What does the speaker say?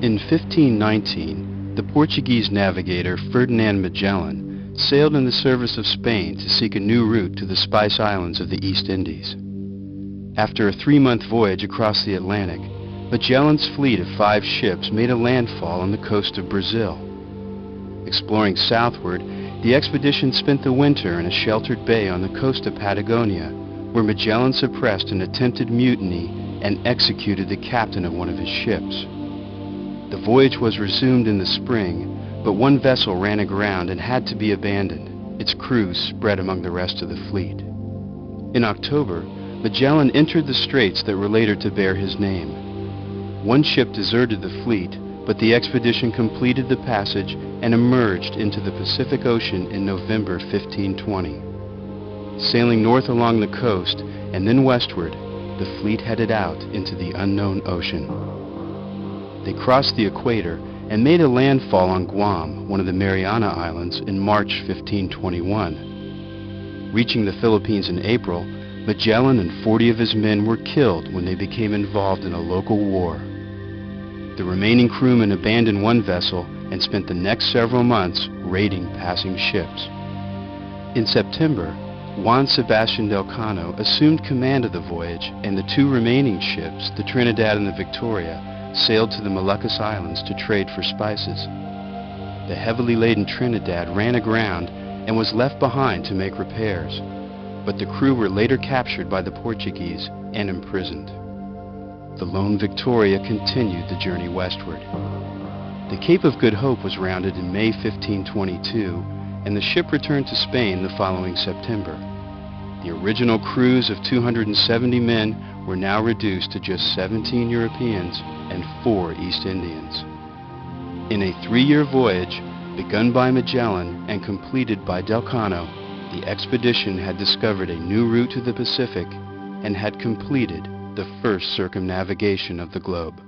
In 1519, the Portuguese navigator Ferdinand Magellan sailed in the service of Spain to seek a new route to the Spice Islands of the East Indies. After a 3-month voyage across the Atlantic, Magellan's fleet of 5 ships made a landfall on the coast of Brazil. Exploring southward, the expedition spent the winter in a sheltered bay on the coast of Patagonia, where Magellan suppressed an attempted mutiny and executed the captain of one of his ships. The voyage was resumed in the spring, but one vessel ran aground and had to be abandoned, its crew spread among the rest of the fleet. In October, Magellan entered the straits that were later to bear his name. One ship deserted the fleet, but the expedition completed the passage and emerged into the Pacific Ocean in November 1520. Sailing north along the coast and then westward, the fleet headed out into the unknown ocean. They crossed the equator and made a landfall on Guam, one of the Mariana Islands, in March 1521. Reaching the Philippines in April, Magellan and 40 of his men were killed when they became involved in a local war. The remaining crewmen abandoned one vessel and spent the next several months raiding passing ships. In September, Juan Sebastian Delcano assumed command of the voyage, and the 2 remaining ships, the Trinidad and the Victoria, sailed to the Moluccas Islands to trade for spices. The heavily laden Trinidad ran aground and was left behind to make repairs, but the crew were later captured by the Portuguese and imprisoned. The lone Victoria continued the journey westward. The Cape of Good Hope was rounded in May 1522, and the ship returned to Spain the following September. The original crews of 270 men were now reduced to just 17 Europeans and 4 East Indians. In a 3-year voyage, begun by Magellan and completed by Delcano, the expedition had discovered a new route to the Pacific and had completed the first circumnavigation of the globe.